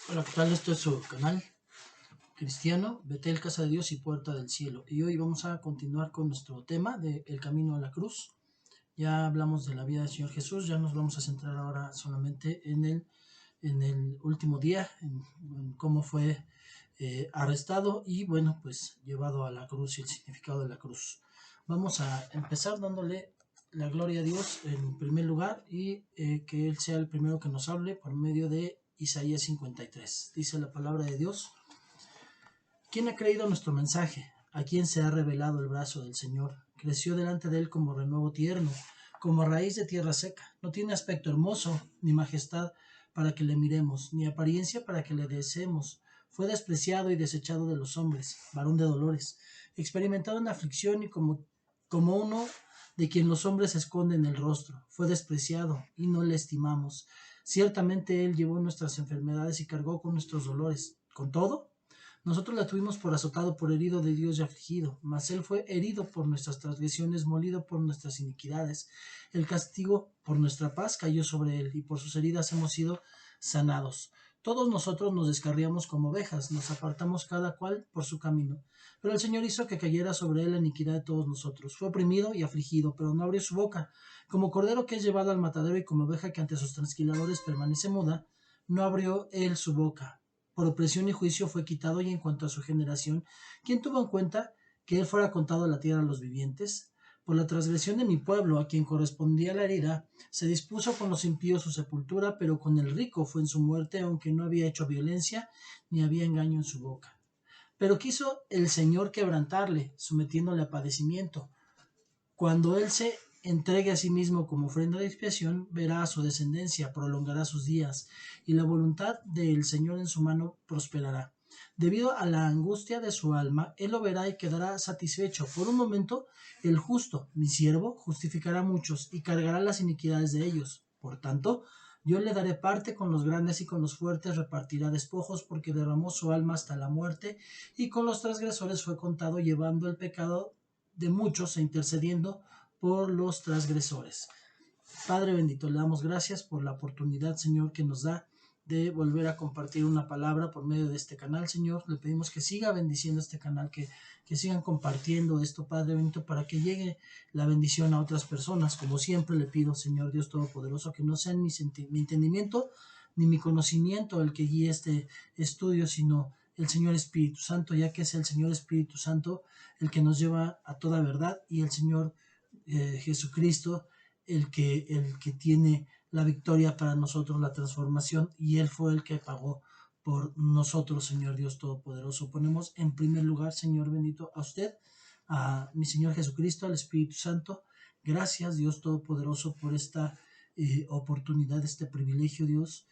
Hola, ¿qué tal? Esto es su canal cristiano, Betel, Casa de Dios y Puerta del Cielo. Y hoy vamos a continuar con nuestro tema de El Camino a la Cruz. Ya hablamos de la vida del Señor Jesús, ya nos vamos a centrar ahora solamente en el último día, en cómo fue arrestado y, bueno, pues llevado a la cruz y el significado de la cruz. Vamos a empezar dándole la gloria a Dios en primer lugar y que Él sea el primero que nos hable por medio de Isaías 53. Dice la palabra de Dios: ¿Quién ha creído nuestro mensaje? ¿A quién se ha revelado el brazo del Señor? Creció delante de él como renuevo tierno, como raíz de tierra seca. No tiene aspecto hermoso, ni majestad para que le miremos, ni apariencia para que le deseemos. Fue despreciado y desechado de los hombres, varón de dolores, experimentado en aflicción y como uno de quien los hombres esconden el rostro. Fue despreciado y no le estimamos. Ciertamente él llevó nuestras enfermedades y cargó con nuestros dolores. Con todo, nosotros la tuvimos por azotado, por herido de Dios y afligido, mas él fue herido por nuestras transgresiones, molido por nuestras iniquidades. El castigo por nuestra paz cayó sobre él, y por sus heridas hemos sido sanados. Todos nosotros nos descarriamos como ovejas, nos apartamos cada cual por su camino. Pero el Señor hizo que cayera sobre él la iniquidad de todos nosotros. Fue oprimido y afligido, pero no abrió su boca. Como cordero que es llevado al matadero y como oveja que ante sus trasquiladores permanece muda, no abrió él su boca. Por opresión y juicio fue quitado. Y en cuanto a su generación, ¿quién tuvo en cuenta que él fuera contado a la tierra a los vivientes? Por la transgresión de mi pueblo, a quien correspondía la herida, se dispuso con los impíos su sepultura, pero con el rico fue en su muerte, aunque no había hecho violencia, ni había engaño en su boca. Pero quiso el Señor quebrantarle, sometiéndole a padecimiento. Cuando él se entregue a sí mismo como ofrenda de expiación, verá a su descendencia, prolongará sus días, y la voluntad del Señor en su mano prosperará. Debido a la angustia de su alma, él lo verá y quedará satisfecho. Por un momento, el justo, mi siervo, justificará a muchos y cargará las iniquidades de ellos. Por tanto, yo le daré parte con los grandes y con los fuertes repartirá despojos, porque derramó su alma hasta la muerte, y con los transgresores fue contado, llevando el pecado de muchos e intercediendo por los transgresores. Padre bendito, le damos gracias por la oportunidad, Señor, que nos da de volver a compartir una palabra por medio de este canal, Señor. Le pedimos que siga bendiciendo este canal, que sigan compartiendo esto, Padre bendito, para que llegue la bendición a otras personas. Como siempre le pido, Señor Dios Todopoderoso, que no sea mi entendimiento ni mi conocimiento el que guíe este estudio, sino el Señor Espíritu Santo, ya que es el Señor Espíritu Santo el que nos lleva a toda verdad, y el Señor Jesucristo el que tiene la victoria para nosotros, la transformación, y Él fue el que pagó por nosotros, Señor Dios Todopoderoso. Ponemos en primer lugar, Señor bendito, a usted, a mi Señor Jesucristo, al Espíritu Santo. Gracias, Dios Todopoderoso, por esta oportunidad, este privilegio, Dios.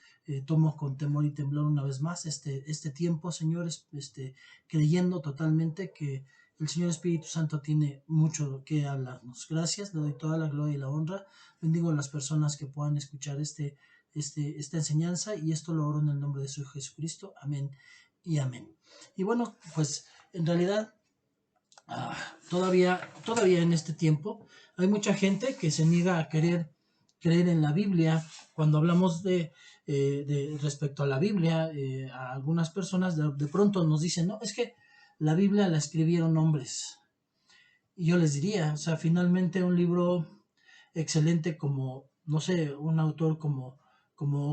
Tomo con temor y temblor una vez más este tiempo, Señor, creyendo totalmente que el Señor Espíritu Santo tiene mucho que hablarnos. Gracias, le doy toda la gloria y la honra. Bendigo a las personas que puedan escuchar esta enseñanza, y esto lo oro en el nombre de su Jesucristo. Amén y amén. Y bueno, pues en realidad todavía en este tiempo hay mucha gente que se niega a querer creer en la Biblia. Cuando hablamos de respecto a la Biblia, a algunas personas de pronto nos dicen, no, es que la Biblia la escribieron hombres. Y yo les diría, o sea, finalmente un libro excelente como, no sé, un autor como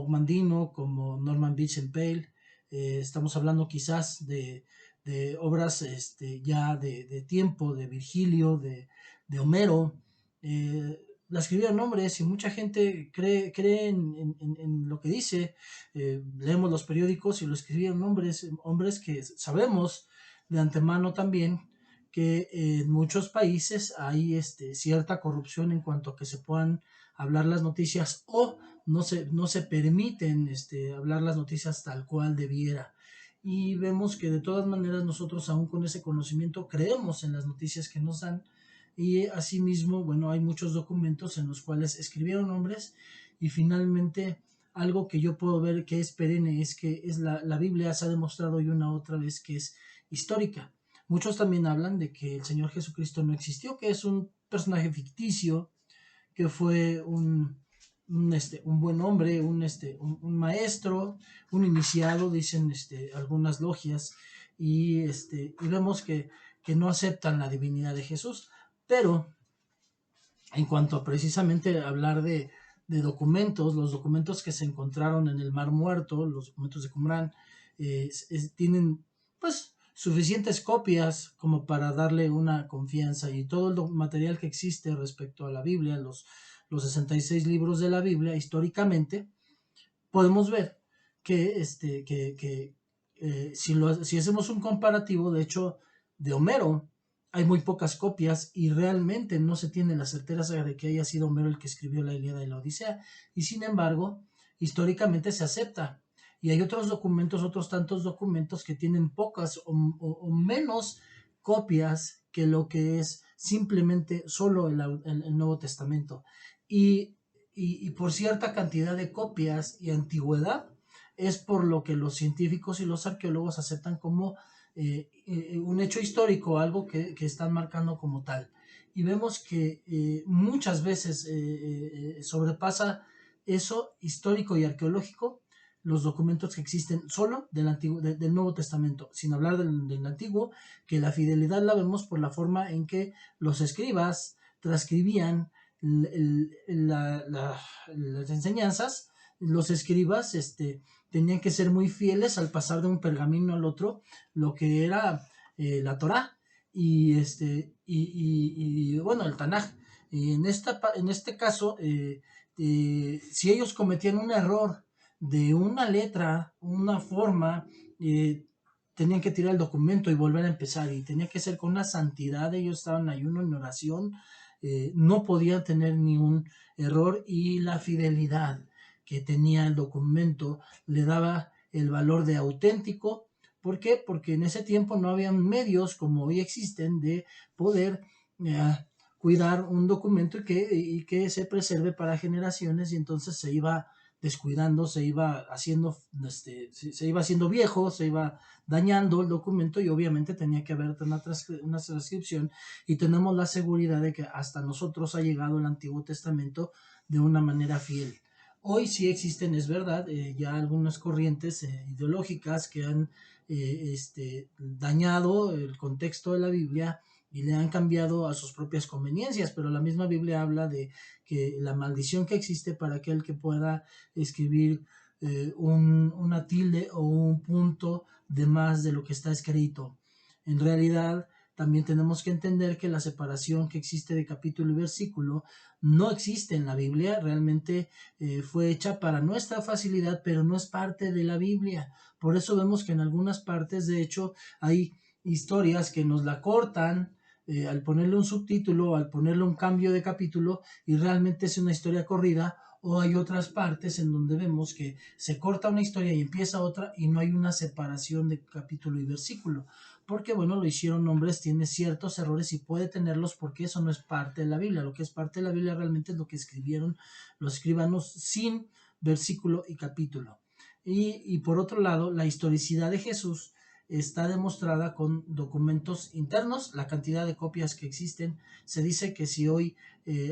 Mandino, como Norman Vincent Peale, estamos hablando quizás de obras ya de tiempo, de Virgilio, de Homero, la escribieron hombres, y mucha gente cree en lo que dice. Leemos los periódicos y lo escribieron hombres que sabemos de antemano también que en muchos países hay cierta corrupción en cuanto a que se puedan hablar las noticias, o no se permiten hablar las noticias tal cual debiera. Y vemos que de todas maneras nosotros, aún con ese conocimiento, creemos en las noticias que nos dan. Y asimismo, bueno, hay muchos documentos en los cuales escribieron hombres, y finalmente algo que yo puedo ver que es perenne es que la Biblia se ha demostrado y una otra vez que es histórica. Muchos también hablan de que el Señor Jesucristo no existió, que es un personaje ficticio, que fue un buen hombre, un maestro, un iniciado, dicen algunas logias, y vemos que no aceptan la divinidad de Jesús. Pero en cuanto a precisamente hablar de documentos, los documentos que se encontraron en el Mar Muerto, los documentos de Qumrán, tienen pues suficientes copias como para darle una confianza, y todo el material que existe respecto a la Biblia, los 66 libros de la Biblia, históricamente, podemos ver que si hacemos un comparativo, de hecho, de Homero, hay muy pocas copias y realmente no se tiene la certeza de que haya sido Homero el que escribió la Ilíada y la Odisea, y sin embargo, históricamente se acepta. Y hay otros documentos, otros tantos documentos que tienen pocas o menos copias que lo que es simplemente solo el Nuevo Testamento. Y, y por cierta cantidad de copias y antigüedad, es por lo que los científicos y los arqueólogos aceptan como un hecho histórico, algo que están marcando como tal. Y vemos que muchas veces sobrepasa eso histórico y arqueológico los documentos que existen solo del Nuevo Testamento, sin hablar del Antiguo, que la fidelidad la vemos por la forma en que los escribas transcribían las enseñanzas. Los escribas tenían que ser muy fieles al pasar de un pergamino al otro, lo que era la Torá y bueno, el Tanaj. Y en este caso, si ellos cometían un error de una letra, una forma, tenían que tirar el documento y volver a empezar, y tenía que ser con una santidad. Ellos estaban en ayuno, en oración, no podían tener ni un error, y la fidelidad que tenía el documento le daba el valor de auténtico. ¿Por qué? Porque en ese tiempo no había medios como hoy existen de poder cuidar un documento y que se preserve para generaciones, y entonces se iba descuidando, se iba haciendo viejo, se iba dañando el documento, y obviamente tenía que haber una transcripción, y tenemos la seguridad de que hasta nosotros ha llegado el Antiguo Testamento de una manera fiel. Hoy sí existen, es verdad, ya algunas corrientes ideológicas que han dañado el contexto de la Biblia y le han cambiado a sus propias conveniencias, pero la misma Biblia habla de que la maldición que existe para aquel que pueda escribir una tilde o un punto de más de lo que está escrito. En realidad, también tenemos que entender que la separación que existe de capítulo y versículo no existe en la Biblia. Realmente fue hecha para nuestra facilidad, pero no es parte de la Biblia. Por eso vemos que en algunas partes, de hecho, hay historias que nos la cortan al ponerle un subtítulo, al ponerle un cambio de capítulo, y realmente es una historia corrida. O hay otras partes en donde vemos que se corta una historia y empieza otra, y no hay una separación de capítulo y versículo, porque bueno, lo hicieron hombres, tiene ciertos errores y puede tenerlos, porque eso no es parte de la Biblia. Lo que es parte de la Biblia realmente es lo que escribieron los escribanos sin versículo y capítulo. Y por otro lado, la historicidad de Jesús está demostrada con documentos internos, la cantidad de copias que existen. Se dice que si hoy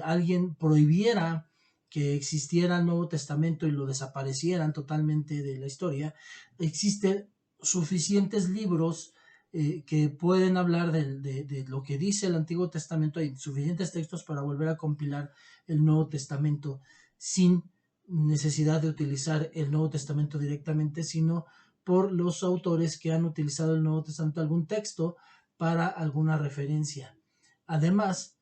alguien prohibiera que existiera el Nuevo Testamento y lo desaparecieran totalmente de la historia, existen suficientes libros que pueden hablar de lo que dice el Antiguo Testamento. Hay suficientes textos para volver a compilar el Nuevo Testamento sin necesidad de utilizar el Nuevo Testamento directamente, sino por los autores que han utilizado el Nuevo Testamento, algún texto para alguna referencia. Además,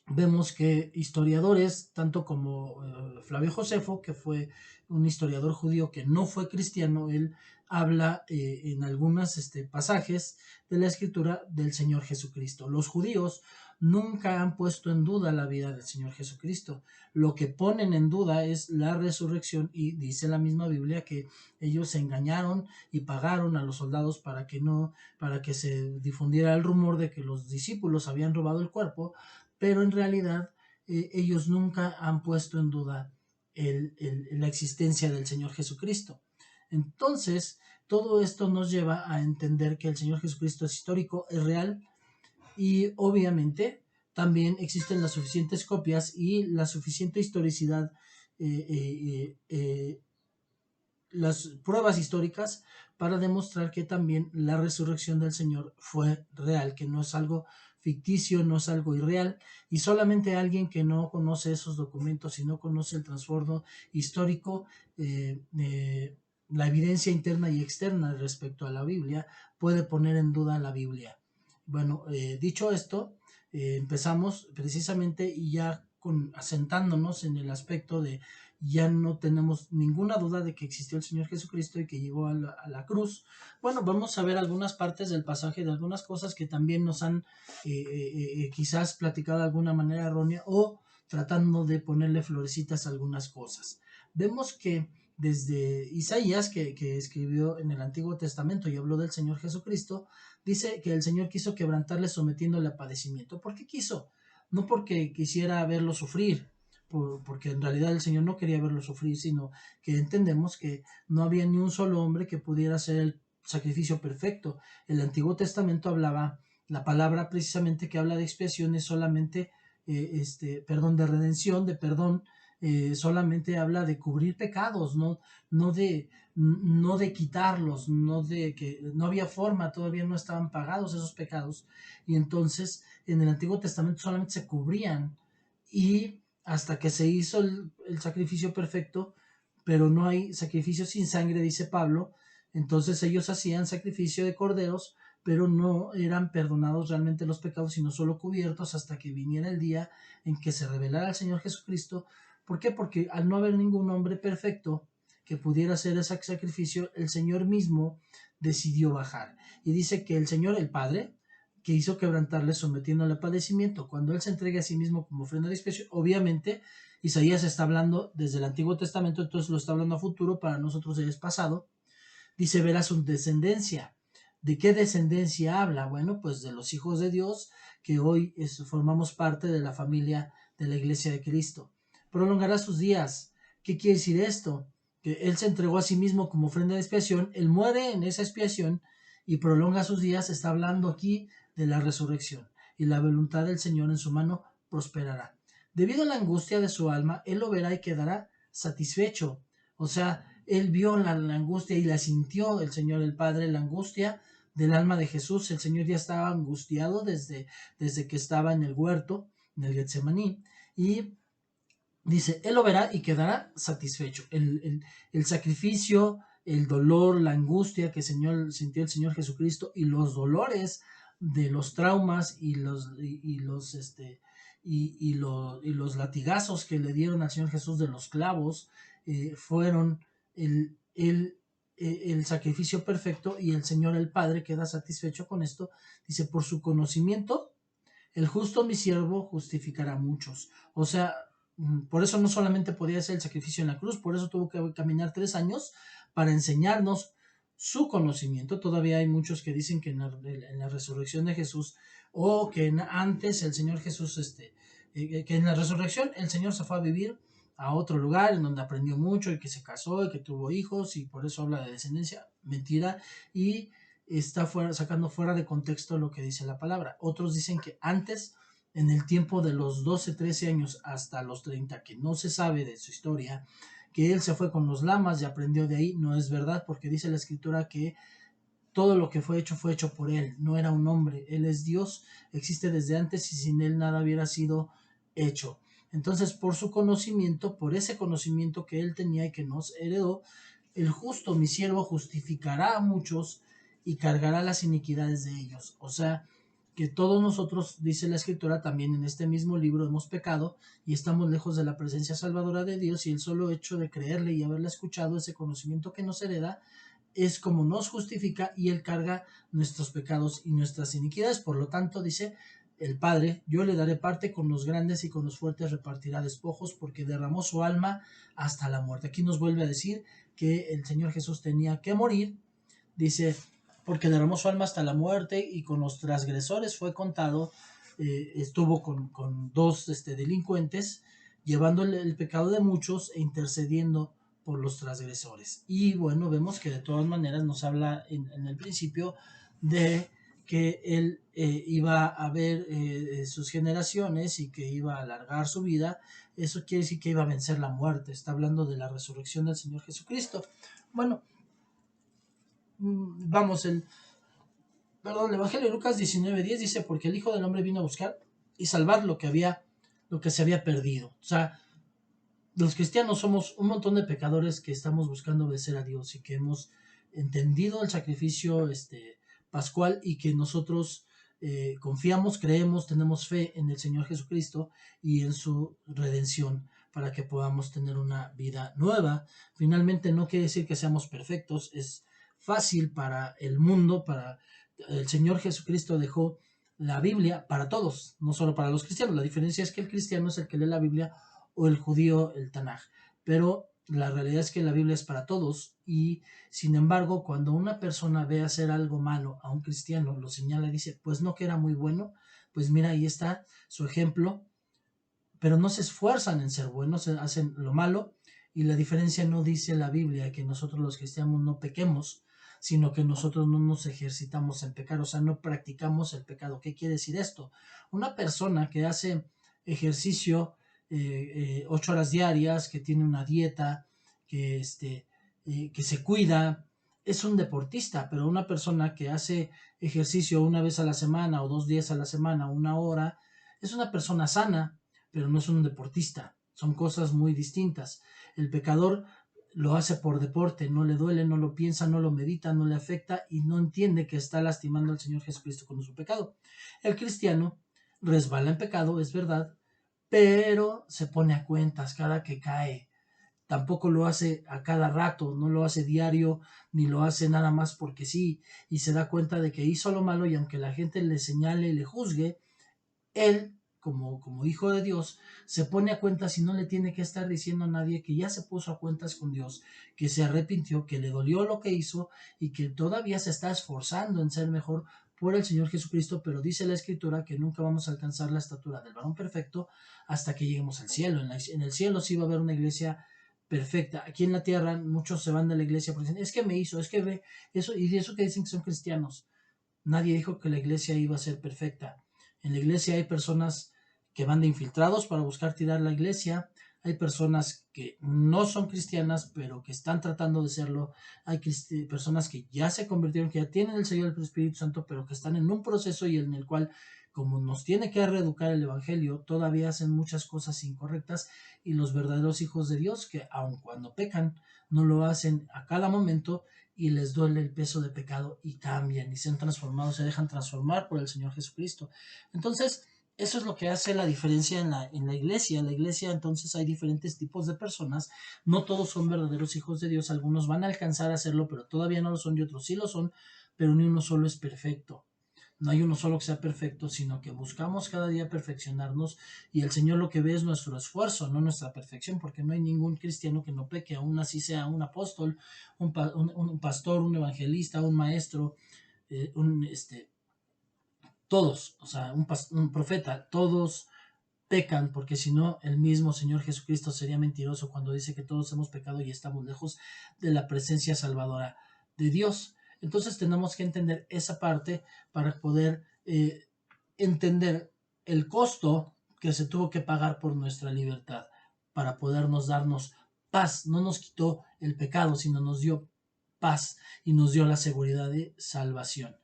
vemos que historiadores, tanto como Flavio Josefo, que fue un historiador judío que no fue cristiano, él habla en algunos pasajes de la escritura del Señor Jesucristo. Los judíos nunca han puesto en duda la vida del Señor Jesucristo. Lo que ponen en duda es la resurrección, y dice la misma Biblia que ellos se engañaron y pagaron a los soldados para que se difundiera el rumor de que los discípulos habían robado el cuerpo, pero en realidad ellos nunca han puesto en duda la existencia del Señor Jesucristo. Entonces, todo esto nos lleva a entender que el Señor Jesucristo es histórico, es real, y obviamente también existen las suficientes copias y la suficiente historicidad las pruebas históricas para demostrar que también la resurrección del Señor fue real, que no es algo ficticio, no es algo irreal, y solamente alguien que no conoce esos documentos y no conoce el trasfondo histórico, la evidencia interna y externa respecto a la Biblia, puede poner en duda la Biblia. Bueno, dicho esto, empezamos precisamente y ya asentándonos en el aspecto de ya no tenemos ninguna duda de que existió el Señor Jesucristo y que llegó a la cruz. Bueno, vamos a ver algunas partes del pasaje de algunas cosas que también nos han quizás platicado de alguna manera errónea o tratando de ponerle florecitas a algunas cosas. Vemos que desde Isaías, que escribió en el Antiguo Testamento y habló del Señor Jesucristo, dice que el Señor quiso quebrantarle sometiéndole a padecimiento. ¿Por qué quiso? No porque quisiera verlo sufrir, porque en realidad el Señor no quería verlo sufrir, sino que entendemos que no había ni un solo hombre que pudiera hacer el sacrificio perfecto. El Antiguo Testamento hablaba, la palabra precisamente que habla de expiación es solamente, perdón, de redención, de perdón, solamente habla de cubrir pecados, no de quitarlos, no de que no había forma, todavía no estaban pagados esos pecados, y entonces en el Antiguo Testamento solamente se cubrían, y hasta que se hizo el sacrificio perfecto, pero no hay sacrificio sin sangre, dice Pablo. Entonces ellos hacían sacrificio de corderos, pero no eran perdonados realmente los pecados, sino solo cubiertos hasta que viniera el día en que se revelara el Señor Jesucristo. ¿Por qué? Porque al no haber ningún hombre perfecto que pudiera hacer ese sacrificio, el Señor mismo decidió bajar. Y dice que el Señor, el Padre, que hizo quebrantarle sometiéndole a padecimiento. Cuando Él se entrega a sí mismo como ofrenda de expiación, obviamente Isaías está hablando desde el Antiguo Testamento, entonces lo está hablando a futuro, para nosotros es pasado. Dice, verá su descendencia. ¿De qué descendencia habla? Bueno, pues de los hijos de Dios, que hoy formamos parte de la familia de la Iglesia de Cristo. Prolongará sus días. ¿Qué quiere decir esto? Que Él se entregó a sí mismo como ofrenda de expiación, Él muere en esa expiación y prolonga sus días. Está hablando aquí de la resurrección, y la voluntad del Señor en su mano prosperará. Debido a la angustia de su alma, Él lo verá y quedará satisfecho. O sea, Él vio la angustia y la sintió el Señor, el Padre, la angustia del alma de Jesús. El Señor ya estaba angustiado desde que estaba en el huerto, en el Getsemaní, y dice, Él lo verá y quedará satisfecho. El sacrificio, el dolor, la angustia que sintió el Señor Jesucristo, y los dolores de los traumas y los latigazos que le dieron al Señor Jesús de los clavos, fueron el sacrificio perfecto, y el Señor el Padre queda satisfecho con esto. Dice, por su conocimiento, el justo mi siervo justificará a muchos. O sea, por eso no solamente podía hacer el sacrificio en la cruz, por eso tuvo que caminar 3 años para enseñarnos su conocimiento. Todavía hay muchos que dicen que en la resurrección de Jesús, o que antes el Señor Jesús, que en la resurrección el Señor se fue a vivir a otro lugar en donde aprendió mucho y que se casó y que tuvo hijos, y por eso habla de descendencia. Mentira, y está sacando fuera de contexto lo que dice la palabra. Otros dicen que antes, en el tiempo de los 12, 13 años hasta los 30, que no se sabe de su historia, que él se fue con los lamas y aprendió de ahí. No es verdad, porque dice la escritura que todo lo que fue hecho por él. No era un hombre, él es Dios, existe desde antes, y sin él nada hubiera sido hecho. Entonces, por su conocimiento, por ese conocimiento que él tenía y que nos heredó, el justo, mi siervo, justificará a muchos y cargará las iniquidades de ellos. O sea, que todos nosotros, dice la escritura, también en este mismo libro hemos pecado y estamos lejos de la presencia salvadora de Dios, y el solo hecho de creerle y haberle escuchado, ese conocimiento que nos hereda, es como nos justifica, y Él carga nuestros pecados y nuestras iniquidades. Por lo tanto, dice el Padre, yo le daré parte con los grandes, y con los fuertes repartirá despojos, porque derramó su alma hasta la muerte. Aquí nos vuelve a decir que el Señor Jesús tenía que morir. Dice, porque derramó su alma hasta la muerte, y con los transgresores fue contado. Estuvo con dos delincuentes, llevando el pecado de muchos e intercediendo por los transgresores. Y bueno, vemos que de todas maneras nos habla en el principio de que él iba a ver sus generaciones, y que iba a alargar su vida, eso quiere decir que iba a vencer la muerte. Está hablando de la resurrección del Señor Jesucristo. Bueno, vamos, el Evangelio de Lucas 19:10 dice, porque el Hijo del Hombre vino a buscar y salvar lo que se había perdido. O sea, los cristianos somos un montón de pecadores que estamos buscando obedecer a Dios y que hemos entendido el sacrificio pascual y que nosotros confiamos, creemos, tenemos fe en el Señor Jesucristo y en su redención para que podamos tener una vida nueva. Finalmente no quiere decir que seamos perfectos, es fácil para el mundo, para el Señor Jesucristo dejó la Biblia para todos, no solo para los cristianos. La diferencia es que el cristiano es el que lee la Biblia o el judío el Tanaj, pero la realidad es que la Biblia es para todos y sin embargo cuando una persona ve hacer algo malo a un cristiano, lo señala y dice, pues no que era muy bueno, pues mira, ahí está su ejemplo, pero no se esfuerzan en ser buenos, hacen lo malo y la diferencia no dice la Biblia que nosotros los cristianos no pequemos, sino que nosotros no nos ejercitamos en pecar, o sea, no practicamos el pecado. ¿Qué quiere decir esto? Una persona que hace ejercicio 8 horas diarias, que tiene una dieta, que se cuida, es un deportista, pero una persona que hace ejercicio una vez a la semana o 2 días a la semana, 1 hora, es una persona sana, pero no es un deportista. Son cosas muy distintas. El pecador lo hace por deporte, no le duele, no lo piensa, no lo medita, no le afecta y no entiende que está lastimando al Señor Jesucristo con su pecado. El cristiano resbala en pecado, es verdad, pero se pone a cuentas cada que cae. Tampoco lo hace a cada rato, no lo hace diario, ni lo hace nada más porque sí, y se da cuenta de que hizo lo malo y aunque la gente le señale y le juzgue, él, como hijo de Dios, se pone a cuentas y no le tiene que estar diciendo a nadie que ya se puso a cuentas con Dios, que se arrepintió, que le dolió lo que hizo y que todavía se está esforzando en ser mejor por el Señor Jesucristo, pero dice la Escritura que nunca vamos a alcanzar la estatura del varón perfecto hasta que lleguemos al cielo. En el cielo sí va a haber una iglesia perfecta. Aquí en la tierra muchos se van de la iglesia porque dicen, es que me hizo, es que ve eso, y de eso que dicen que son cristianos. Nadie dijo que la iglesia iba a ser perfecta. En la iglesia hay personas que van de infiltrados para buscar tirar la iglesia. Hay personas que no son cristianas, pero que están tratando de serlo. Hay personas que ya se convirtieron, que ya tienen el sello del Espíritu Santo, pero que están en un proceso y en el cual, como nos tiene que reeducar el Evangelio, todavía hacen muchas cosas incorrectas y los verdaderos hijos de Dios, que aun cuando pecan, no lo hacen a cada momento y les duele el peso de pecado y cambian y se han transformado, se dejan transformar por el Señor Jesucristo. Entonces, eso es lo que hace la diferencia en la iglesia. En la iglesia entonces hay diferentes tipos de personas, no todos son verdaderos hijos de Dios, algunos van a alcanzar a hacerlo, pero todavía no lo son y otros sí lo son, pero ni uno solo es perfecto. No hay uno solo que sea perfecto, sino que buscamos cada día perfeccionarnos y el Señor lo que ve es nuestro esfuerzo, no nuestra perfección, porque no hay ningún cristiano que no peque, aún así sea un apóstol, un pastor, un evangelista, un maestro, todos, o sea, un profeta, todos pecan, porque si no, el mismo Señor Jesucristo sería mentiroso cuando dice que todos hemos pecado y estamos lejos de la presencia salvadora de Dios. Entonces tenemos que entender esa parte para poder entender el costo que se tuvo que pagar por nuestra libertad, para podernos darnos paz. No nos quitó el pecado, sino nos dio paz y nos dio la seguridad de salvación.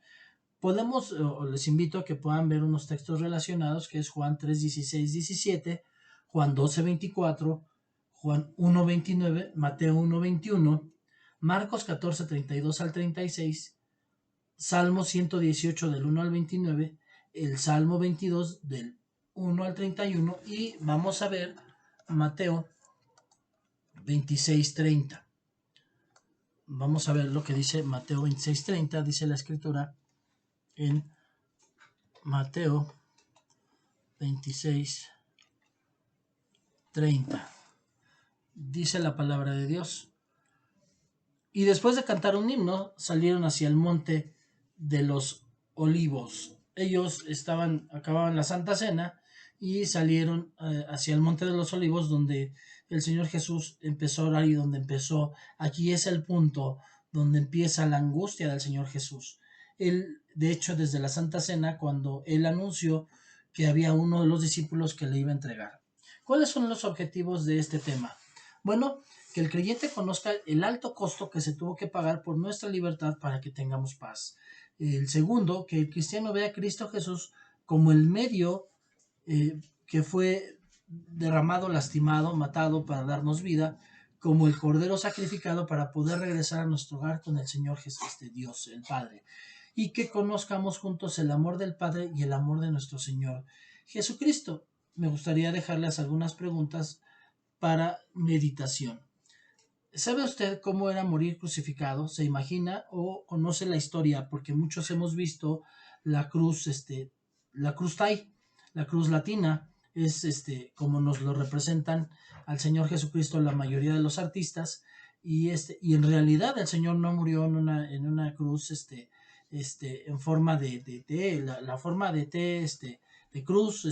Les invito a que puedan ver unos textos relacionados, que es Juan 3, 16, 17, Juan 12, 24, Juan 1, 29, Mateo 1, 21, Marcos 14, 32 al 36, Salmo 118 del 1 al 29, el Salmo 22 del 1 al 31 y vamos a ver Mateo 26, 30. Vamos a ver lo que dice Mateo 26, 30, dice la Escritura en Mateo 26, 30. Dice la palabra de Dios. Y después de cantar un himno, salieron hacia el monte de los olivos. Ellos acababan la Santa Cena y salieron hacia el monte de los olivos, donde el Señor Jesús empezó a orar y donde empezó. Aquí es el punto donde empieza la angustia del Señor Jesús. Él, de hecho, desde la Santa Cena, cuando él anunció que había uno de los discípulos que le iba a entregar. ¿Cuáles son los objetivos de este tema? Bueno, que el creyente conozca el alto costo que se tuvo que pagar por nuestra libertad para que tengamos paz. El segundo, que el cristiano vea a Cristo Jesús como el medio que fue derramado, lastimado, matado para darnos vida, como el cordero sacrificado para poder regresar a nuestro hogar con el Señor Jesús, Dios, el Padre, y que conozcamos juntos el amor del Padre y el amor de nuestro Señor Jesucristo. Me gustaría dejarles algunas preguntas para meditación. ¿Sabe usted cómo era morir crucificado? ¿Se imagina o conoce la historia? Porque muchos hemos visto la cruz, la cruz Thai, la cruz latina, es como nos lo representan al Señor Jesucristo la mayoría de los artistas, y en realidad el Señor no murió en una cruz, en forma de T, la forma de T, de cruz,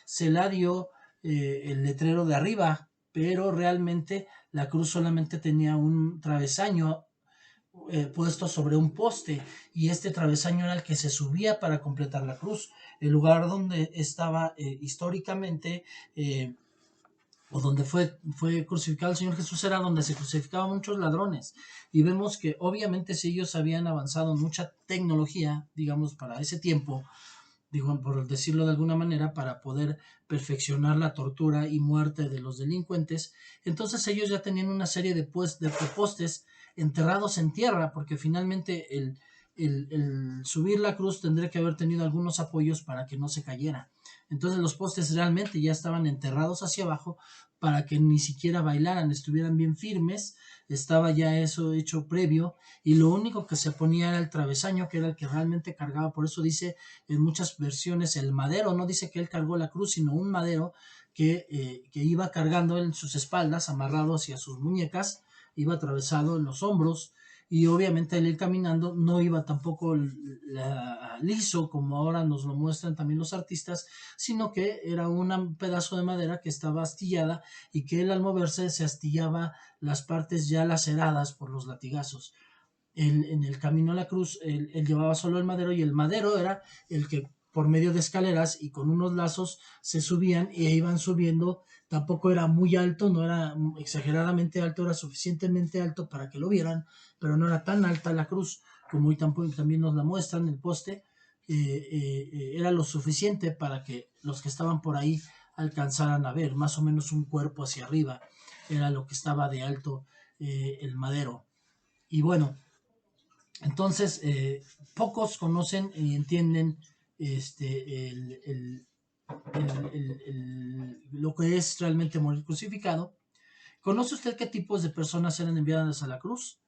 se la dio el letrero de arriba, pero realmente la cruz solamente tenía un travesaño puesto sobre un poste, y este travesaño era el que se subía para completar la cruz. El lugar donde estaba históricamente o donde fue crucificado el Señor Jesús era donde se crucificaban muchos ladrones, y vemos que obviamente si ellos habían avanzado mucha tecnología, digamos, para ese tiempo, digo, por decirlo de alguna manera, para poder perfeccionar la tortura y muerte de los delincuentes, entonces ellos ya tenían una serie de postes enterrados en tierra, porque finalmente el subir la cruz tendría que haber tenido algunos apoyos para que no se cayera. Entonces los postes realmente ya estaban enterrados hacia abajo para que ni siquiera bailaran, estuvieran bien firmes, estaba ya eso hecho previo, y lo único que se ponía era el travesaño, que era el que realmente cargaba. Por eso dice en muchas versiones el madero, no dice que él cargó la cruz, sino un madero que iba cargando en sus espaldas, amarrado hacia sus muñecas, iba atravesado en los hombros, y obviamente al ir caminando no iba tampoco liso como ahora nos lo muestran también los artistas, sino que era un pedazo de madera que estaba astillada, y que él al moverse se astillaba las partes ya laceradas por los latigazos. En el camino a la cruz, él llevaba solo el madero, y el madero era el que por medio de escaleras y con unos lazos se subían y iban subiendo. Tampoco era muy alto, no era exageradamente alto, era suficientemente alto para que lo vieran, pero no era tan alta la cruz como hoy también nos la muestran. El poste era lo suficiente para que los que estaban por ahí alcanzaran a ver, más o menos un cuerpo hacia arriba era lo que estaba de alto el madero. Y bueno, entonces, pocos conocen y entienden lo que es realmente morir crucificado. ¿Conoce usted qué tipos de personas eran enviadas a la cruz?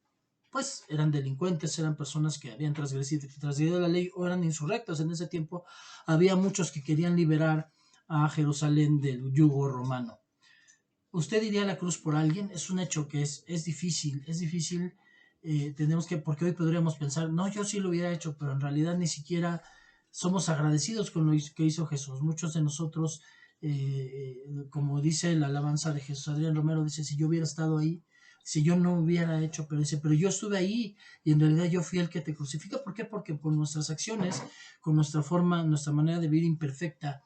Pues eran delincuentes, eran personas que habían transgredido la ley o eran insurrectos. En ese tiempo había muchos que querían liberar a Jerusalén del yugo romano. ¿Usted iría a la cruz por alguien? Es un hecho que es difícil. Tenemos que, porque hoy podríamos pensar, no, yo sí lo hubiera hecho, pero en realidad ni siquiera somos agradecidos con lo que hizo Jesús. Muchos de nosotros, como dice la alabanza de Jesús Adrián Romero, dice, si yo hubiera estado ahí, si yo no hubiera hecho, pero dice, pero yo estuve ahí y en realidad yo fui el que te crucifica. ¿Por qué? Porque con nuestras acciones, con nuestra forma, nuestra manera de vivir imperfecta,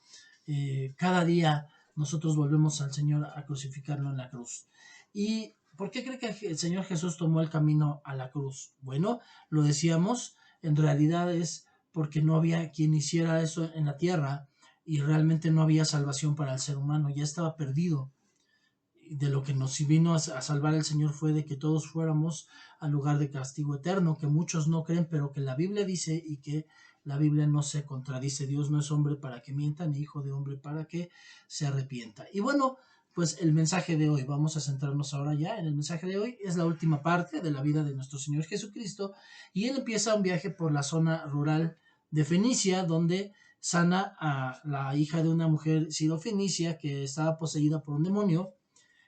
cada día nosotros volvemos al Señor a crucificarlo en la cruz. ¿Y por qué cree que el Señor Jesús tomó el camino a la cruz? Bueno, lo decíamos, en realidad es porque no había quien hiciera eso en la tierra, y realmente no había salvación para el ser humano, ya estaba perdido. De lo que nos vino a salvar el Señor fue de que todos fuéramos al lugar de castigo eterno, que muchos no creen, pero que la Biblia dice, y que la Biblia no se contradice. Dios no es hombre para que mienta, ni hijo de hombre para que se arrepienta. Y bueno, pues el mensaje de hoy, vamos a centrarnos ahora ya en el mensaje de hoy. Es la última parte de la vida de nuestro Señor Jesucristo, y él empieza un viaje por la zona rural de Fenicia, donde sana a la hija de una mujer sirofenicia que estaba poseída por un demonio.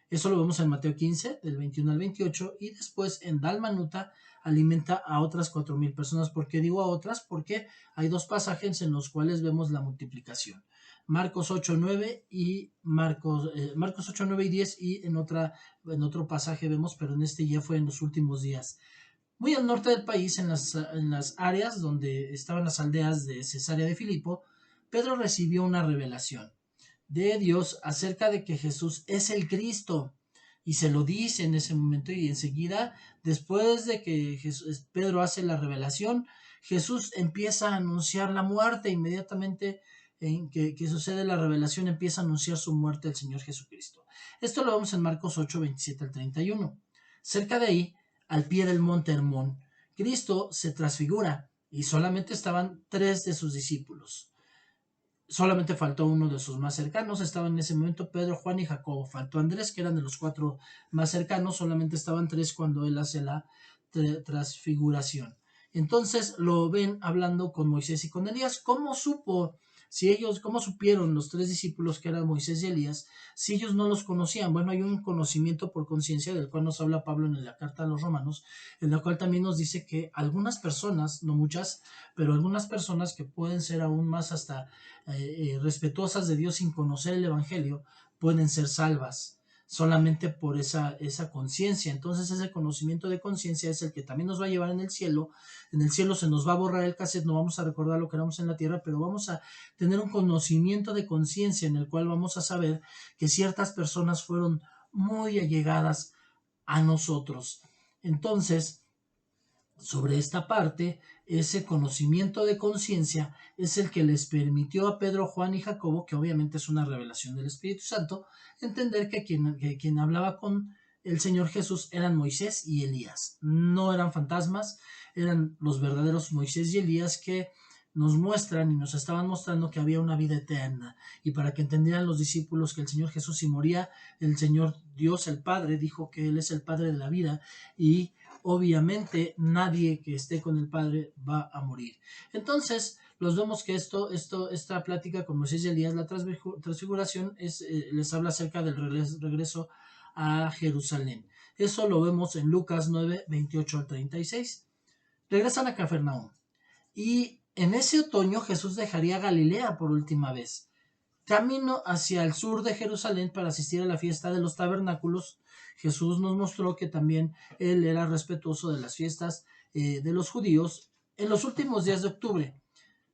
Eso lo vemos en Mateo 15, del 21 al 28, y después en Dalmanuta alimenta a otras 4,000 personas. ¿Por qué digo a otras? Porque hay dos pasajes en los cuales vemos la multiplicación. Marcos 8, 9 y Marcos 8, 9 y 10, y en otro pasaje vemos, pero en este ya fue en los últimos días. Muy al norte del país, en las áreas donde estaban las aldeas de Cesarea de Filipo, Pedro recibió una revelación. de Dios acerca de que Jesús es el Cristo. Y se lo dice en ese momento, y enseguida, después de que Pedro hace la revelación, Jesús empieza a anunciar la muerte. Inmediatamente en que sucede la revelación, empieza a anunciar su muerte el Señor Jesucristo. Esto lo vemos en Marcos 8, 27 al 31. Cerca de ahí, al pie del monte Hermón, Cristo se transfigura y solamente estaban 3 de sus discípulos. Solamente faltó uno de sus más cercanos, estaban en ese momento Pedro, Juan y Jacobo. Faltó Andrés, que eran de los 4 más cercanos, solamente estaban 3 cuando él hace la transfiguración. Entonces lo ven hablando con Moisés y con Elías. ¿Cómo supo? ¿Cómo supieron los 3 discípulos que eran Moisés y Elías si ellos no los conocían? Bueno, hay un conocimiento por conciencia del cual nos habla Pablo en la carta a los Romanos, en la cual también nos dice que algunas personas, no muchas, pero algunas personas que pueden ser aún más hasta respetuosas de Dios sin conocer el Evangelio, pueden ser salvas solamente por esa conciencia. Entonces ese conocimiento de conciencia es el que también nos va a llevar en el cielo. En el cielo se nos va a borrar el cassette, no vamos a recordar lo que éramos en la tierra, pero vamos a tener un conocimiento de conciencia en el cual vamos a saber que ciertas personas fueron muy allegadas a nosotros. Entonces, sobre esta parte, ese conocimiento de conciencia es el que les permitió a Pedro, Juan y Jacobo, que obviamente es una revelación del Espíritu Santo, entender que quien hablaba con el Señor Jesús eran Moisés y Elías. No eran fantasmas, eran los verdaderos Moisés y Elías que nos muestran y nos estaban mostrando que había una vida eterna. Y para que entendieran los discípulos que el Señor Jesús, si moría, el Señor Dios, el Padre, dijo que Él es el Padre de la vida, y obviamente nadie que esté con el Padre va a morir. Entonces, los vemos que esta plática con Moisés y Elías, la transfiguración, les habla acerca del regreso a Jerusalén. Eso lo vemos en Lucas 9, 28 al 36. Regresan a Cafarnaúm. Y en ese otoño Jesús dejaría Galilea por última vez. Camino hacia el sur de Jerusalén para asistir a la fiesta de los tabernáculos, Jesús nos mostró que también él era respetuoso de las fiestas de los judíos en los últimos días de octubre.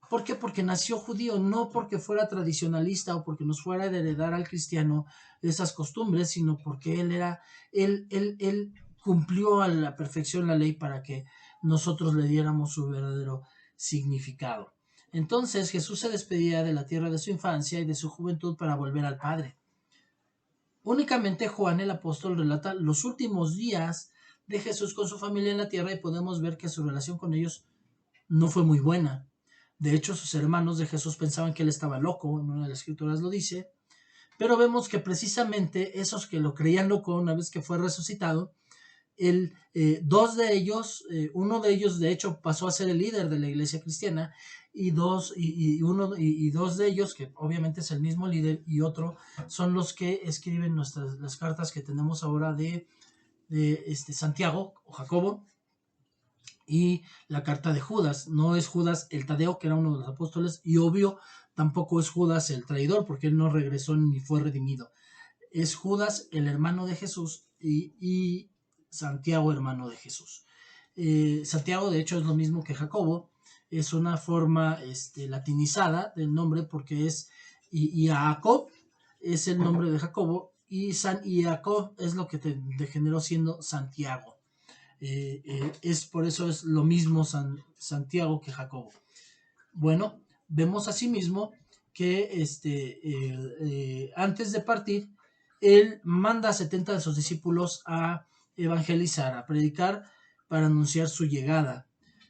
¿Por qué? Porque nació judío, no porque fuera tradicionalista o porque nos fuera a heredar al cristiano esas costumbres, sino porque él cumplió a la perfección la ley para que nosotros le diéramos su verdadero significado. Entonces Jesús se despedía de la tierra de su infancia y de su juventud para volver al Padre. Únicamente Juan el apóstol relata los últimos días de Jesús con su familia en la tierra, y podemos ver que su relación con ellos no fue muy buena. De hecho, sus hermanos de Jesús pensaban que él estaba loco, en una de las escrituras lo dice, pero vemos que precisamente esos que lo creían loco una vez que fue resucitado, dos de ellos, uno de ellos de hecho pasó a ser el líder de la iglesia cristiana, y dos de ellos, que obviamente es el mismo líder, y otro son los que escriben las cartas que tenemos ahora de Santiago o Jacobo, y la carta de Judas. No es Judas el Tadeo, que era uno de los apóstoles, y obvio tampoco es Judas el traidor, porque él no regresó ni fue redimido. Es Judas, el hermano de Jesús, y Santiago, hermano de Jesús. Santiago, de hecho, es lo mismo que Jacobo, es una forma latinizada del nombre, porque es y Jacob es el nombre de Jacobo, y Jacob es lo que degeneró siendo Santiago. Es por eso es lo mismo Santiago que Jacobo. Bueno, vemos asimismo que antes de partir, él manda a 70 de sus discípulos a evangelizar, a predicar, para anunciar su llegada.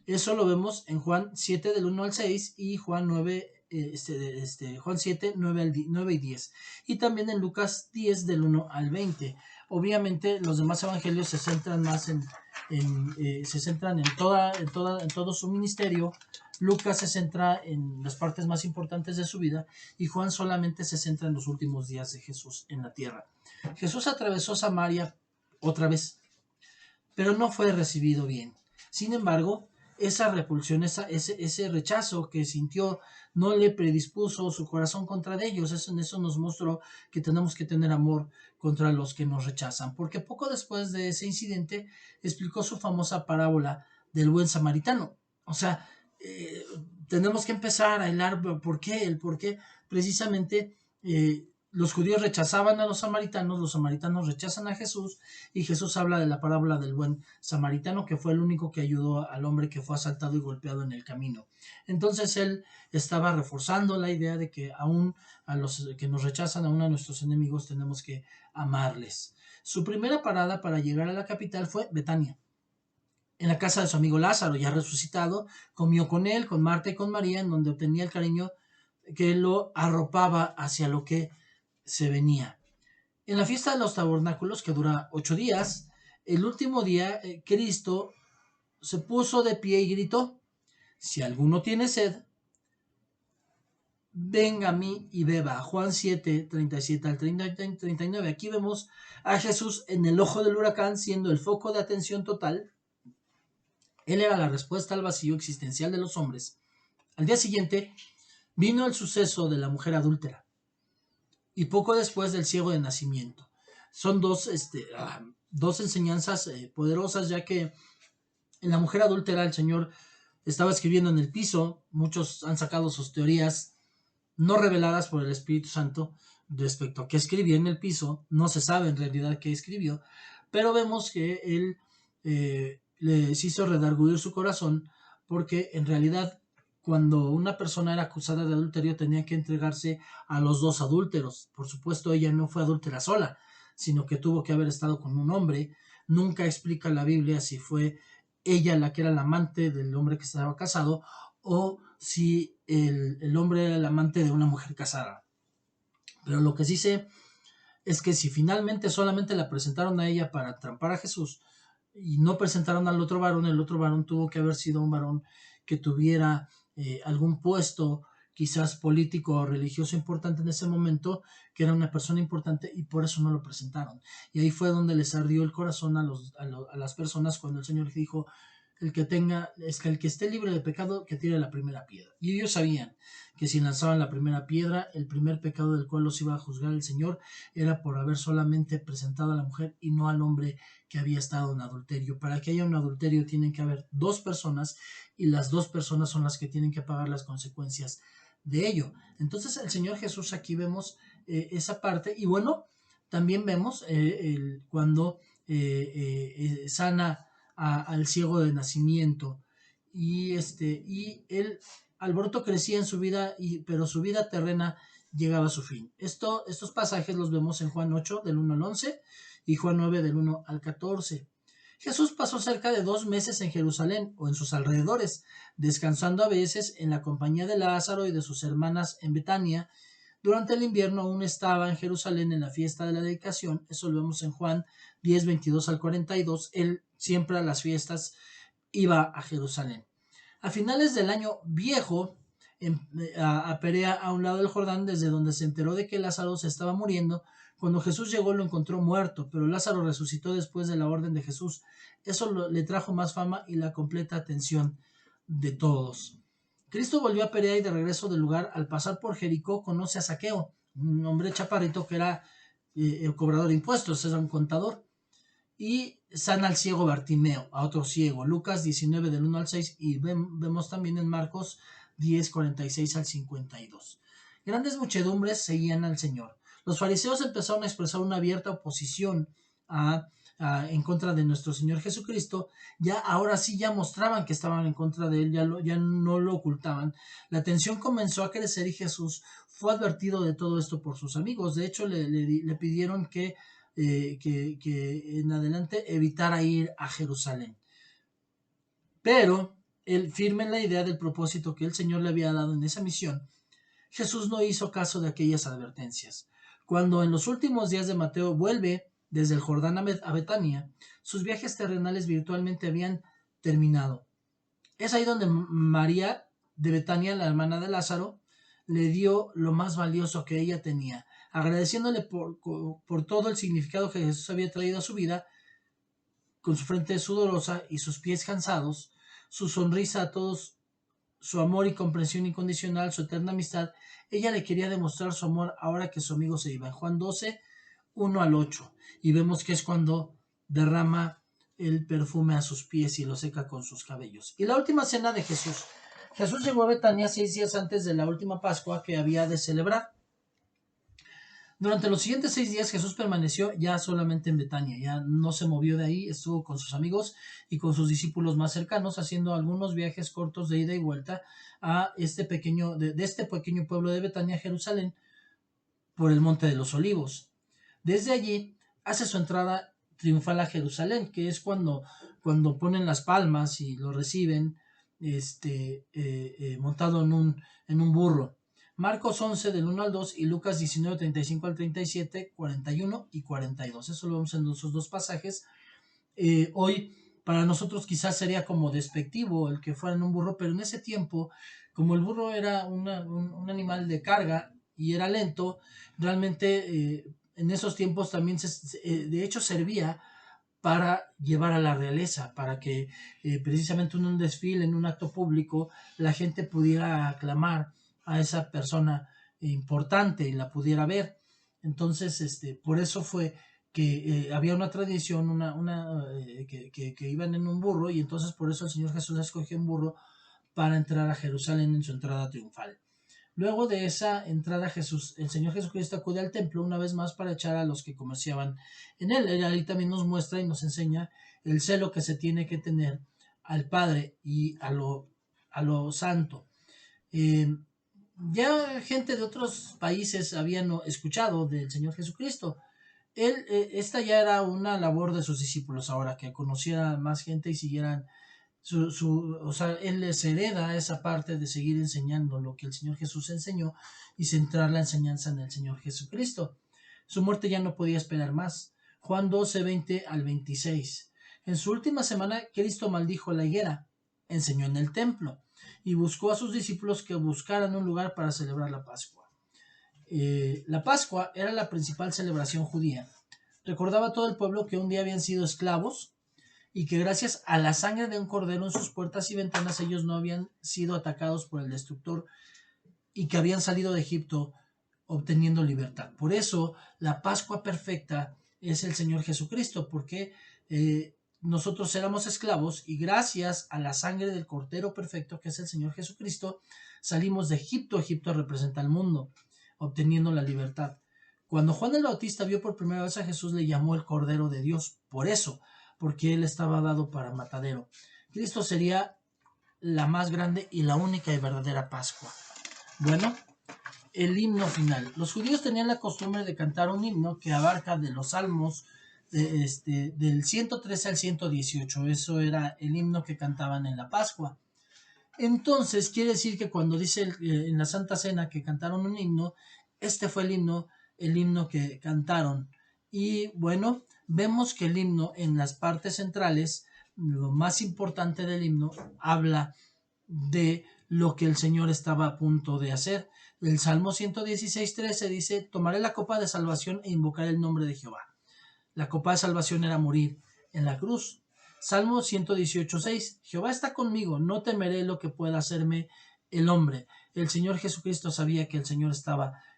Eso lo vemos en Juan 7 del 1 al 6 y Juan 9, Juan 7, 9 y 10. Y también en Lucas 10 del 1 al 20. Obviamente los demás evangelios se centran más en todo su ministerio. Lucas se centra en las partes más importantes de su vida, y Juan solamente se centra en los últimos días de Jesús en la tierra. Jesús atravesó Samaria otra vez, pero no fue recibido bien. Sin embargo, esa repulsión, ese rechazo que sintió, no le predispuso su corazón contra ellos. Eso nos mostró que tenemos que tener amor contra los que nos rechazan, porque poco después de ese incidente explicó su famosa parábola del buen samaritano. O sea, tenemos que empezar a hilar por qué precisamente los judíos rechazaban a los samaritanos rechazan a Jesús, y Jesús habla de la parábola del buen samaritano, que fue el único que ayudó al hombre que fue asaltado y golpeado en el camino. Entonces él estaba reforzando la idea de que aún a los que nos rechazan, aún a nuestros enemigos, tenemos que amarles. Su primera parada para llegar a la capital fue Betania. En la casa de su amigo Lázaro, ya resucitado, comió con él, con Marta y con María, en donde obtenía el cariño que lo arropaba hacia lo que se venía. En la fiesta de los tabernáculos, que dura 8 días, el último día, Cristo se puso de pie y gritó: si alguno tiene sed, venga a mí y beba. Juan 7, 37 al 39. Aquí vemos a Jesús en el ojo del huracán, siendo el foco de atención total. Él era la respuesta al vacío existencial de los hombres. Al día siguiente vino el suceso de la mujer adúltera, y poco después del ciego de nacimiento. Son dos enseñanzas poderosas, ya que en la mujer adúltera el Señor estaba escribiendo en el piso. Muchos han sacado sus teorías no reveladas por el Espíritu Santo respecto a qué escribía en el piso. No se sabe en realidad qué escribió, pero vemos que él les hizo redarguir su corazón, porque en realidad cuando una persona era acusada de adulterio tenía que entregarse a los dos adúlteros. Por supuesto, ella no fue adúltera sola, sino que tuvo que haber estado con un hombre. Nunca explica la Biblia si fue ella la que era la amante del hombre que estaba casado, o si el hombre era el amante de una mujer casada. Pero lo que sí sé es que si finalmente solamente la presentaron a ella para trampar a Jesús y no presentaron al otro varón, el otro varón tuvo que haber sido un varón que tuviera algún puesto, quizás político o religioso importante en ese momento, que era una persona importante, y por eso no lo presentaron. Y ahí fue donde les ardió el corazón a las personas, cuando el Señor dijo: el que esté libre de pecado, que tire la primera piedra. Y ellos sabían que si lanzaban la primera piedra, el primer pecado del cual los iba a juzgar el Señor era por haber solamente presentado a la mujer y no al hombre que había estado en adulterio. Para que haya un adulterio tienen que haber dos personas, y las dos personas son las que tienen que pagar las consecuencias de ello. Entonces el Señor Jesús, aquí vemos esa parte. Y bueno, también vemos cuando sana al ciego de nacimiento, y el alboroto crecía en su vida, pero su vida terrena llegaba a su fin. Estos pasajes los vemos en Juan 8 del 1 al 11 y Juan 9 del 1 al 14. Jesús pasó cerca de 2 meses en Jerusalén o en sus alrededores, descansando a veces en la compañía de Lázaro y de sus hermanas en Betania. Durante el invierno aún estaba en Jerusalén en la fiesta de la dedicación. Eso lo vemos en Juan 10, 22 al 42. Él siempre a las fiestas iba a Jerusalén. A finales del año viejo, a Perea, a un lado del Jordán, desde donde se enteró de que Lázaro se estaba muriendo. Cuando Jesús llegó, lo encontró muerto, pero Lázaro resucitó después de la orden de Jesús. Eso le trajo más fama y la completa atención de todos. Cristo volvió a Perea, y de regreso del lugar, al pasar por Jericó, conoce a Zaqueo, un hombre chaparrito que era el cobrador de impuestos, era un contador, y sana al ciego Bartimeo, a otro ciego. Lucas 19 del 1 al 6, y vemos también en Marcos 10, 46 al 52. Grandes muchedumbres seguían al Señor. Los fariseos empezaron a expresar una abierta oposición en contra de nuestro Señor Jesucristo. Ahora sí ya mostraban que estaban en contra de él, ya no lo ocultaban. La tensión comenzó a crecer, y Jesús fue advertido de todo esto por sus amigos. De hecho, le pidieron que en adelante evitara ir a Jerusalén. Pero él, firme en la idea del propósito que el Señor le había dado en esa misión, Jesús no hizo caso de aquellas advertencias. Cuando en los últimos días de Mateo vuelve desde el Jordán a Betania, sus viajes terrenales virtualmente habían terminado. Es ahí donde María de Betania, la hermana de Lázaro, le dio lo más valioso que ella tenía, agradeciéndole por todo el significado que Jesús había traído a su vida. Con su frente sudorosa y sus pies cansados, su sonrisa a todos, su amor y comprensión incondicional, su eterna amistad, ella le quería demostrar su amor ahora que su amigo se iba. En Juan 12, 1 al 8, y vemos que es cuando derrama el perfume a sus pies y lo seca con sus cabellos. Y la última cena de Jesús. Jesús llegó a Betania 6 días antes de la última Pascua que había de celebrar. Durante los siguientes 6 días Jesús permaneció ya solamente en Betania, ya no se movió de ahí, estuvo con sus amigos y con sus discípulos más cercanos, haciendo algunos viajes cortos de ida y vuelta a de este pequeño pueblo de Betania a Jerusalén por el Monte de los Olivos. Desde allí hace su entrada triunfal a Jerusalén, que es cuando ponen las palmas y lo reciben montado en un burro. Marcos 11 del 1 al 2 y Lucas 19, 35 al 37, 41 y 42. Eso lo vemos en esos dos pasajes. Hoy para nosotros quizás sería como despectivo el que fuera en un burro, pero en ese tiempo, como el burro era un animal de carga y era lento, realmente en esos tiempos también de hecho servía para llevar a la realeza, para que precisamente en un desfile, en un acto público, la gente pudiera aclamar a esa persona importante y la pudiera ver. Entonces, por eso fue que había una tradición, que iban en un burro, y entonces por eso el Señor Jesús escogió un burro para entrar a Jerusalén en su entrada triunfal. Luego de esa entrada, el Señor Jesucristo acude al templo una vez más para echar a los que comerciaban en él. Él ahí también nos muestra y nos enseña el celo que se tiene que tener al Padre y a lo santo. Ya gente de otros países habían escuchado del Señor Jesucristo. Esta ya era una labor de sus discípulos ahora, que conociera más gente y siguieran o sea, él les hereda esa parte de seguir enseñando lo que el Señor Jesús enseñó y centrar la enseñanza en el Señor Jesucristo. Su muerte ya no podía esperar más. Juan 12, 20 al 26. En su última semana, Cristo maldijo la higuera, enseñó en el templo y buscó a sus discípulos que buscaran un lugar para celebrar la Pascua. La Pascua era la principal celebración judía. Recordaba a todo el pueblo que un día habían sido esclavos y que gracias a la sangre de un cordero en sus puertas y ventanas ellos no habían sido atacados por el destructor y que habían salido de Egipto obteniendo libertad. Por eso la Pascua perfecta es el Señor Jesucristo, porque nosotros éramos esclavos y gracias a la sangre del Cordero perfecto, que es el Señor Jesucristo, salimos de Egipto. Egipto representa al mundo, obteniendo la libertad. Cuando Juan el Bautista vio por primera vez a Jesús, le llamó el Cordero de Dios, por eso, porque él estaba dado para matadero. Cristo sería la más grande y la única y verdadera Pascua. Bueno, el himno final. Los judíos tenían la costumbre de cantar un himno que abarca de los salmos del 113 al 118. Eso era el himno que cantaban en la Pascua. Entonces quiere decir que cuando dice en la Santa Cena que cantaron un himno, este fue el himno que cantaron. Y bueno, vemos que el himno en las partes centrales, lo más importante del himno, habla de lo que el Señor estaba a punto de hacer. El Salmo 116:13 dice: tomaré la copa de salvación e invocaré el nombre de Jehová. La copa de salvación era morir en la cruz. Salmo 118:6: Jehová está conmigo, no temeré lo que pueda hacerme el hombre. El Señor Jesucristo sabía que el Señor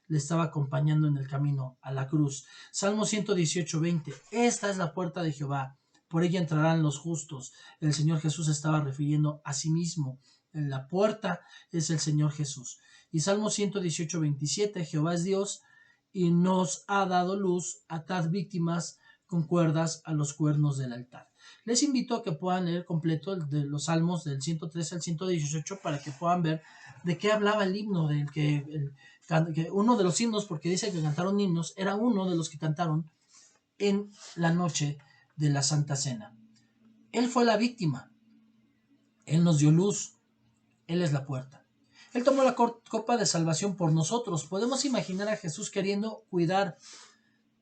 le estaba acompañando en el camino a la cruz. Salmo 118:20: esta es la puerta de Jehová, por ella entrarán los justos. El Señor Jesús estaba refiriendo a sí mismo. En la puerta es el Señor Jesús. Y Salmo 118:27: Jehová es Dios y nos ha dado luz, atad víctimas con cuerdas a los cuernos del altar. Les invito a que puedan leer completo de los salmos del 113 al 118 para que puedan ver de qué hablaba el himno, que uno de los himnos, porque dice que cantaron himnos, era uno de los que cantaron en la noche de la Santa Cena. Él fue la víctima, Él nos dio luz, Él es la puerta. Él tomó la copa de salvación por nosotros. Podemos imaginar a Jesús queriendo cuidar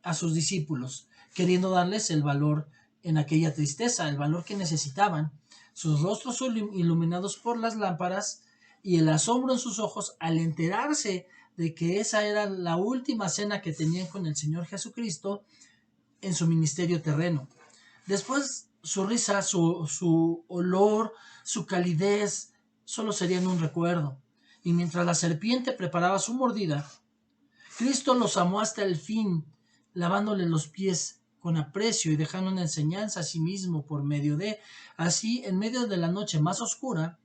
a sus discípulos, queriendo darles el valor en aquella tristeza, el valor que necesitaban. Sus rostros son iluminados por las lámparas y el asombro en sus ojos al enterarse de que esa era la última cena que tenían con el Señor Jesucristo en su ministerio terreno. Después su risa, su olor, su calidez solo serían un recuerdo. Y mientras la serpiente preparaba su mordida, Cristo los amó hasta el fin, lavándole los pies con aprecio y dejando una enseñanza a sí mismo por medio de. Así, en medio de la noche más oscura,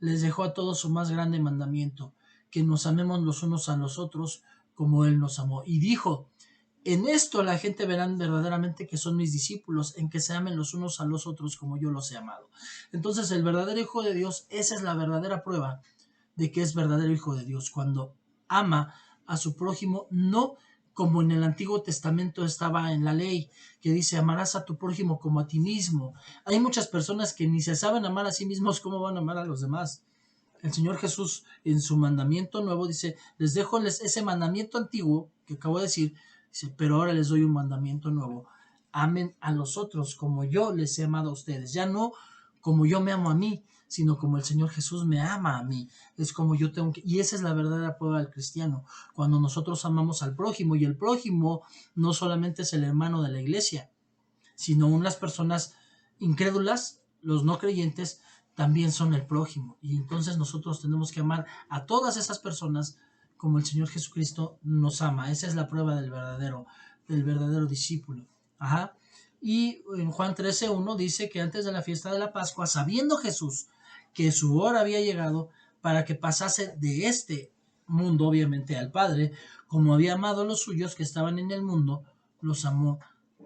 les dejó a todos su más grande mandamiento: que nos amemos los unos a los otros como Él nos amó. Y dijo: En esto la gente verán verdaderamente que son mis discípulos, en que se amen los unos a los otros como yo los he amado. Entonces el verdadero Hijo de Dios, esa es la verdadera prueba de que es verdadero Hijo de Dios, cuando ama a su prójimo, no como en el Antiguo Testamento estaba en la ley, que dice amarás a tu prójimo como a ti mismo. Hay muchas personas que ni se saben amar a sí mismos, ¿cómo van a amar a los demás? El Señor Jesús en su mandamiento nuevo dice, les dejo ese mandamiento antiguo que acabo de decir, dice, pero ahora les doy un mandamiento nuevo. Amen a los otros como yo les he amado a ustedes. Ya no como yo me amo a mí, sino como el Señor Jesús me ama a mí. Es como yo tengo que... Y esa es la verdadera prueba del cristiano, cuando nosotros amamos al prójimo. Y el prójimo no solamente es el hermano de la iglesia, sino unas personas incrédulas, los no creyentes, también son el prójimo. Y entonces nosotros tenemos que amar a todas esas personas como el Señor Jesucristo nos ama. Esa es la prueba del verdadero discípulo. Ajá. Y en Juan 13:1 dice que antes de la fiesta de la Pascua, sabiendo Jesús que su hora había llegado para que pasase de este mundo, obviamente, al Padre, como había amado a los suyos que estaban en el mundo, los amó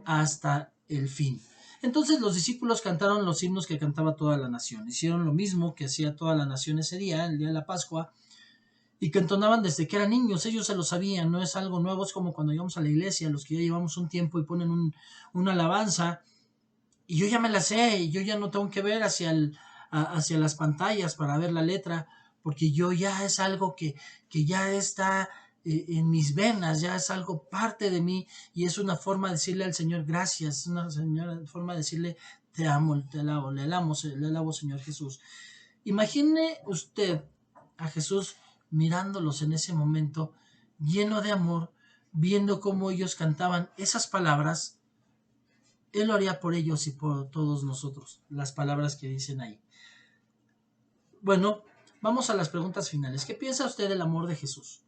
hasta el fin. Entonces los discípulos cantaron los himnos que cantaba toda la nación. Hicieron lo mismo que hacía toda la nación ese día, el día de la Pascua, y que entonaban desde que eran niños. Ellos se lo sabían, no es algo nuevo. Es como cuando íbamos a la iglesia, los que ya llevamos un tiempo y ponen una alabanza, y yo ya me la sé, y yo ya no tengo que ver hacia las pantallas para ver la letra, porque yo ya es algo que ya está en mis venas, ya es algo parte de mí, y es una forma de decirle al Señor gracias, es una forma de decirle te amo, te alabo, le alabo Señor Jesús. Imagine usted a Jesús mirándolos en ese momento, lleno de amor, viendo cómo ellos cantaban esas palabras. Él lo haría por ellos y por todos nosotros, las palabras que dicen ahí. Bueno, vamos a las preguntas finales. ¿Qué piensa usted del amor de Jesús?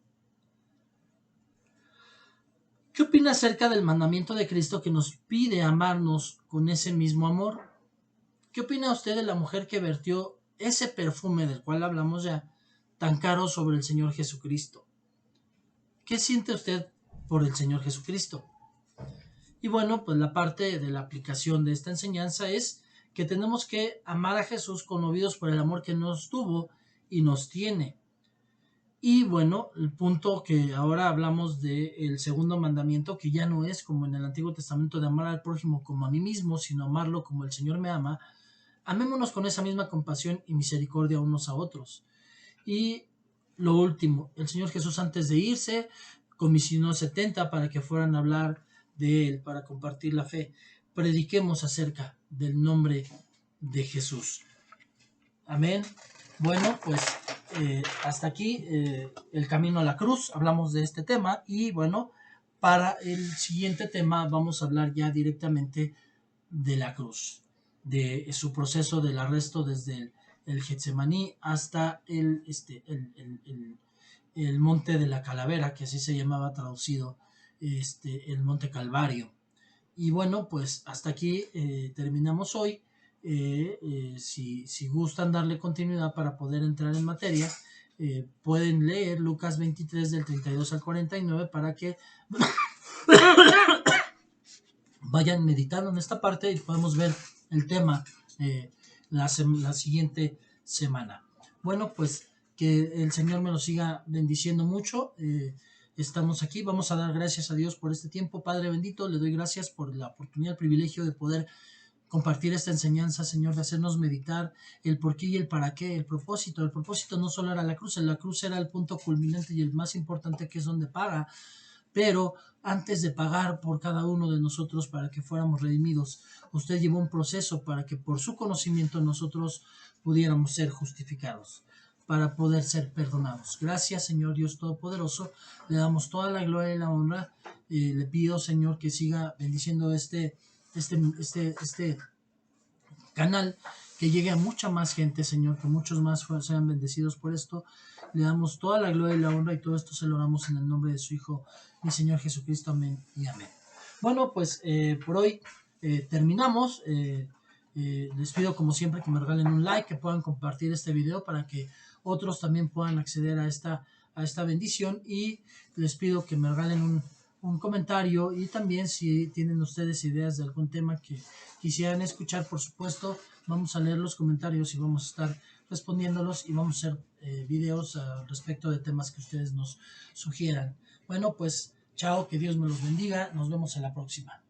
¿Qué opina acerca del mandamiento de Cristo que nos pide amarnos con ese mismo amor? ¿Qué opina usted de la mujer que vertió ese perfume del cual hablamos ya, tan caro sobre el Señor Jesucristo? ¿Qué siente usted por el Señor Jesucristo? Y bueno, pues la parte de la aplicación de esta enseñanza es que tenemos que amar a Jesús conmovidos por el amor que nos tuvo y nos tiene. Y bueno, el punto que ahora hablamos del segundo mandamiento, que ya no es como en el Antiguo Testamento de amar al prójimo como a mí mismo, sino amarlo como el Señor me ama. Amémonos con esa misma compasión y misericordia unos a otros. Y lo último, el Señor Jesús antes de irse comisionó 70 para que fueran a hablar de Él, para compartir la fe. Prediquemos acerca del nombre de Jesús. Amén. Bueno, pues hasta aquí el camino a la cruz. Hablamos de este tema y bueno, para el siguiente tema vamos a hablar ya directamente de la cruz, de su proceso del arresto desde el Getsemaní hasta el monte de la calavera, que así se llamaba traducido, el monte Calvario. Y bueno, pues hasta aquí terminamos hoy. Si gustan darle continuidad para poder entrar en materia, pueden leer Lucas 23 del 32 al 49 para que vayan meditando en esta parte y podemos ver el tema la siguiente semana. Bueno, pues que el Señor me lo siga bendiciendo mucho. Estamos aquí, vamos a dar gracias a Dios por este tiempo. Padre bendito, le doy gracias por la oportunidad, el privilegio de poder compartir esta enseñanza, Señor, de hacernos meditar el por qué y el para qué, el propósito. El propósito no solo era la cruz era el punto culminante y el más importante, que es donde paga. Pero antes de pagar por cada uno de nosotros para que fuéramos redimidos, usted llevó un proceso para que por su conocimiento nosotros pudiéramos ser justificados, para poder ser perdonados. Gracias, Señor Dios Todopoderoso. Le damos toda la gloria y la honra. Le pido, Señor, que siga bendiciendo este canal, que llegue a mucha más gente, Señor, que muchos más sean bendecidos por esto. Le damos toda la gloria y la honra y todo esto se lo damos en el nombre de su Hijo, mi Señor Jesucristo. Amén y amén. Bueno, pues por hoy terminamos. Les pido como siempre que me regalen un like, que puedan compartir este video para que otros también puedan acceder a esta bendición, y les pido que me regalen un comentario, y también si tienen ustedes ideas de algún tema que quisieran escuchar, por supuesto, vamos a leer los comentarios y vamos a estar respondiéndolos, y vamos a hacer videos al respecto de temas que ustedes nos sugieran. Bueno, pues chao, que Dios me los bendiga, nos vemos en la próxima.